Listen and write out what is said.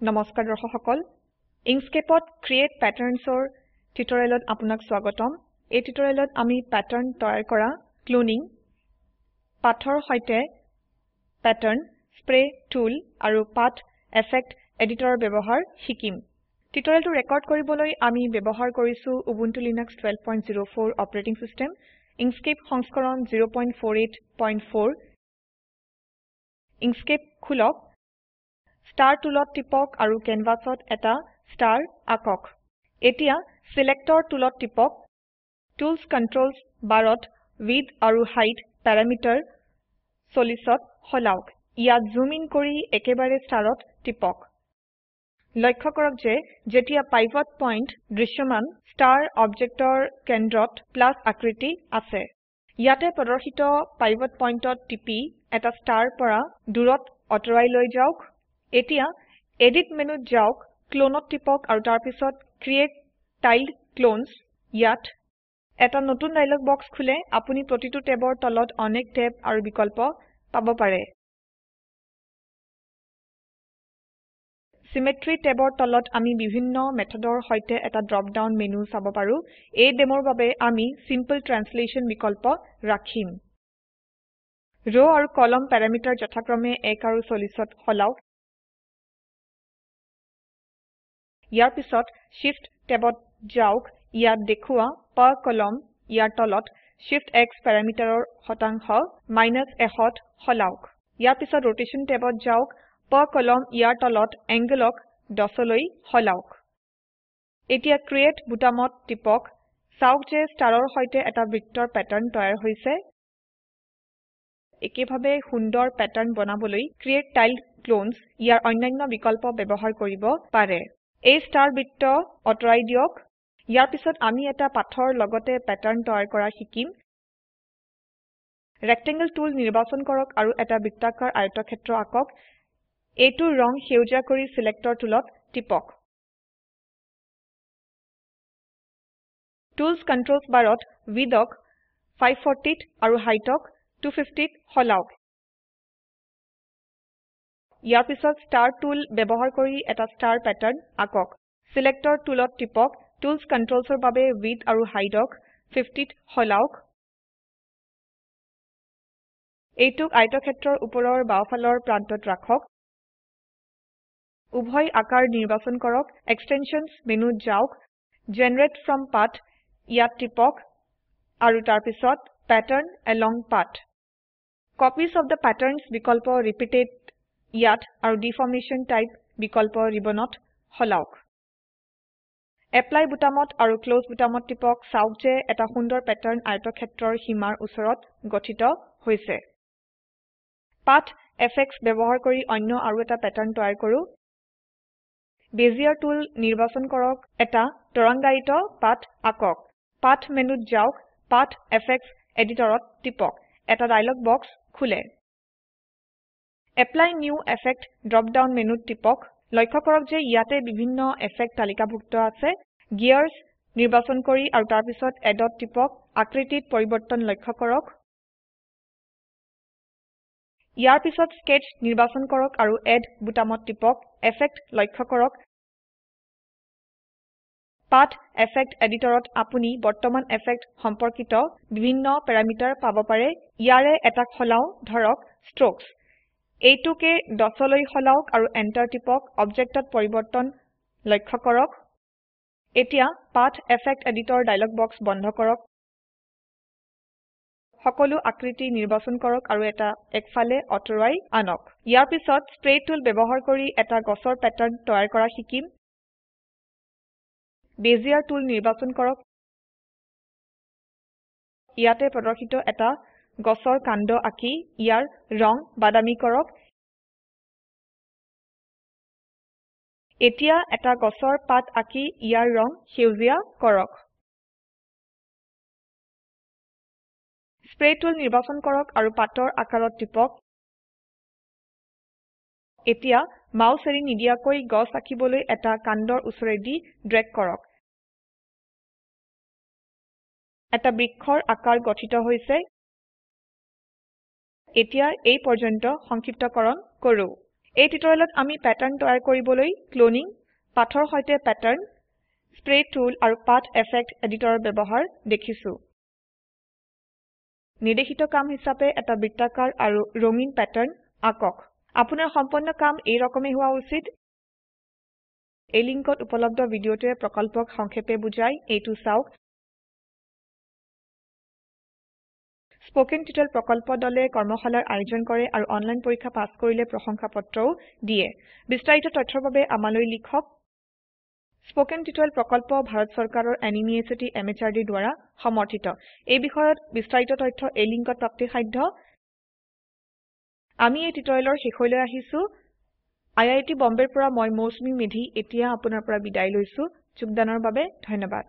নমস্কাৰ দৰ্শক সকল ইনস্কেপত ক্ৰিয়েট প্যাটাৰ্নছৰ টিউটোৰিয়েলত আপোনাক স্বাগতম এই টিউটোৰিয়েলত আমি প্যাটাৰ্ন তৈয়াৰ কৰা ক্লোনিং পাথৰ সৈতে প্যাটাৰ্ন স্প্ৰে টুল আৰু পাথ এফেক্ট এডিটৰৰ ব্যৱহাৰ শিকিম টিউটোৰিয়েলটো ৰেকৰ্ড কৰিবলৈ আমি ব্যৱহাৰ কৰিছো উবুন্টু লিনাক্স 1204 অপাৰেটিং সিস্টেম ইনস্কেপ সংস্কৰণ 048.4 ইনস্কেপ খুলক Star toolot tipok aru canvasot eta star akok. Etia selector toolot tipok. Tools controls barot width aru height parameter solisot holauk. Ia zoom in kori ekebare starot tipok. লক্ষ্য কৰক যে যেতিয়া pivot point দৃশ্যমান star objector কেন্দ্ৰত plus আকৃতি আছে। ইয়াতে প্ৰদৰ্শিত pivot pointত টিপি এটা star পৰা দূৰত অতৰাই লৈ যাওক। এতিয়া এডিট মেনুত যাওক ক্লোনত টিপক আৰু তাৰ পিছত ক্ৰিয়েট টাইলড ক্লোনছ ইয়াত এটা নতুন ডায়লগ বক্স খুলে আপুনি প্ৰতিটো টেবৰ তলত অনেক টেব আৰু বিকল্প পাব পাৰে সিমেট্ৰি টেবৰ তলত আমি বিভিন্ন মেথডৰ সৈতে এটা ড্ৰপ ডাউন মেনু চাব পাৰো এই ডেমোৰ বাবে আমি সিম্পল ট্ৰান্সলেচন বিকল্প ৰাখিম ৰ আৰু কলম প্যাৰামিটাৰ যথাক্ৰমে 1 আৰু 40ত হলাওক ইয়াৰ পিছত Shift টেবত যাওক ইয়াত দেখুৱা per কলম ইয়াৰ তলত Shift X প্যাৰামিটাৰৰ শতাংশ -100ত হলাওক ইয়াৰ পিছত rotation টেবত যাওক per কলম ইয়াৰ তলত angle-ক 10লৈ হলাওক এতিয়া create বুটামত টিপক চাওক যে starৰ সৈতে এটা বৃত্তৰ প্যাটাৰ্ন তৈয়াৰ হৈছে একেভাবে সুন্দৰ প্যাটাৰ্ন বনাবলৈ create tiled clones ইয়াৰ অন্যান্য বিকল্প ব্যৱহাৰ কৰিব পাৰে এই ষ্টাৰ বৃত্ত অতৰাই দিয়ক ইয়াৰ পিছত আমি এটা পাথৰ লগতে প্যাটাৰ্ন তৈয়াৰ কৰা শিকিম ৰেক্টেংগল টুল নিৰ্বাচন কৰক আৰু এটা বৃত্তাকাৰ আয়তক্ষেত্ৰ আঁকক এইটো ৰং সেউজীয়া কৰি সিলেক্টৰ টুলত টিপক টুলছ কন্ট্ৰলছ বাৰত widthক 540ত আৰু heightক 250ত হলাওক ইয়াৰ পিছত ষ্টাৰ টুল ব্যৱহাৰ কৰি এটা ষ্টাৰ প্যাটাৰ্ন আঁকক সিলেক্টৰ টুলত টিপক টুলছ কন্ট্ৰলছৰ বাবে width আৰু heightক 50ত হলাওক এইটোক আয়তক্ষেত্ৰৰ ওপৰৰ বাওফালৰ প্ৰান্তত ৰাখক উভয় আকাৰ নিৰ্বাচন কৰক এক্সটেনশনছ মেনুত যাওক জেনাৰেট ফ্ৰম পাথ ইয়াত টিপক আৰু তাৰ পিছত pattern along path copies of the patterns বিকল্প repeated ইয়াত আৰু deformation type বিকল্প ৰিবনত হলাওক এপ্লাই বুটামত আৰু ক্লোজ বুটামত টিপক চাওক যে এটা সুন্দৰ প্যাটাৰ্ন আয়তক্ষেত্ৰৰ সীমাৰ ওচৰত গঠিত হৈছে পাথ এফেক্টছ ব্যৱহাৰ কৰি অন্য আৰু এটা প্যাটাৰ্ন তৈয়াৰ কৰো বেজিয়াৰ টুল নিৰ্বাচন কৰক এটা তৰংগায়িত পাথ আঁকক পাথ মেনুত যাওক পাথ এফেক্টছ এডিটৰত টিপক এটা ডায়লগ বক্স খুলে apply new effect drop down মেনুত টিপক লক্ষ্য কৰক যে ইয়াতে বিভিন্ন এফেক্ট তালিকাভুক্ত আছে গিয়াৰ্ছ নিৰ্বাচন কৰি আৰু তাৰ পিছত এডত টিপক আকৃতিত পৰিবৰ্তন লক্ষ্য কৰক ইয়াৰ পিছত স্কেচ নিৰ্বাচন কৰক আৰু এড বুটামত টিপক এফেক্ট লক্ষ্য কৰক পাথ এফেক্ট এডিটৰত আপুনি বৰ্তমান এফেক্ট সম্পৰ্কিত বিভিন্ন প্যাৰামিটাৰ পাব পাৰে ইয়াৰে এটা খলাও ধৰক strokes এইটোকে 10লৈ হলাওক আৰু এন্টাৰ টিপক অবজেক্টত পৰিবৰ্তন লক্ষ্য কৰক এতিয়া path effect editor dialog box বন্ধ কৰক সকলো আকৃতি নিৰ্বাচন কৰক আৰু এটা একফালে অতৰাই আনক ইয়াৰ পিছত স্প্ৰে টুল ব্যৱহাৰ কৰি এটা গছৰ প্যাটাৰ্ন তৈয়াৰ কৰা শিকিম বেজিয়াৰ টুল নিৰ্বাচন কৰক ইয়াতে প্ৰদৰ্শিত এটা গছৰ কাণ্ড আঁকি ইয়াৰ ৰং বাদামী কৰক এতিয়া এটা গছৰ পাত আঁকি ইয়াৰ ৰং সেউজীয়া কৰক স্প্ৰে টুল নিৰ্বাচন কৰক আৰু পাতৰ আকাৰত টিপক এতিয়া মাউস এৰি নিদিয়াকৈ গছ আঁকিবলৈ এটা কাণ্ডৰ ওচৰেদি ড্ৰেগ কৰক এটা বৃক্ষৰ আকাৰ গঠিত হৈছে এতিয়া এই পৰ্যন্ত সংক্ষিপ্তকৰণ কৰো এই টিউটোৰিয়েলত আমি প্যাটাৰ্ন তৈয়াৰ কৰিবলৈ ক্লোনিং, পাথৰ সৈতে প্যাটাৰ্ন, স্প্ৰে টুল আৰু পাথ এফেক্ট এডিটৰৰ ব্যৱহাৰ দেখিছো। নিৰ্দেশিত কাম হিচাপে এটা বৃত্তাকাৰ আৰু ৰঙীন প্যাটাৰ্ন আঁকক। আপোনাৰ সম্পন্ন কাম এই ৰকমে হোৱা উচিত। এই লিংকত উপলব্ধ ভিডিওটোৱে প্ৰকল্পক সংক্ষেপে বুজায়, এইটো চাওক। স্পোকেন টিউটোৰিয়েল প্ৰকল্প দলে কৰ্মশালাৰ আয়োজন কৰে আৰু অনলাইন পৰীক্ষা পাস কৰিলে প্ৰশংসাপত্ৰও দিয়ে। বিস্তাৰিত তথ্যৰ বাবে আমালৈ লিখক। স্পোকেন টিউটোৰিয়েল প্ৰকল্প ভাৰত চৰকাৰৰ এনএমইআইচিটি এমএচআৰডি দ্বাৰা সমৰ্থিত। এই বিষয়ত বিস্তাৰিত তথ্য এই লিংকত প্ৰাপ্তিসাধ্য। আমি এই টিউটোৰিয়েলৰ শেষলৈ আহিছো। আইআইটি বম্বেৰ পৰা মই মৌচুমী মেধি এতিয়া আপোনাৰ পৰা বিদায় লৈছো। যোগদানৰ বাবে ধন্যবাদ।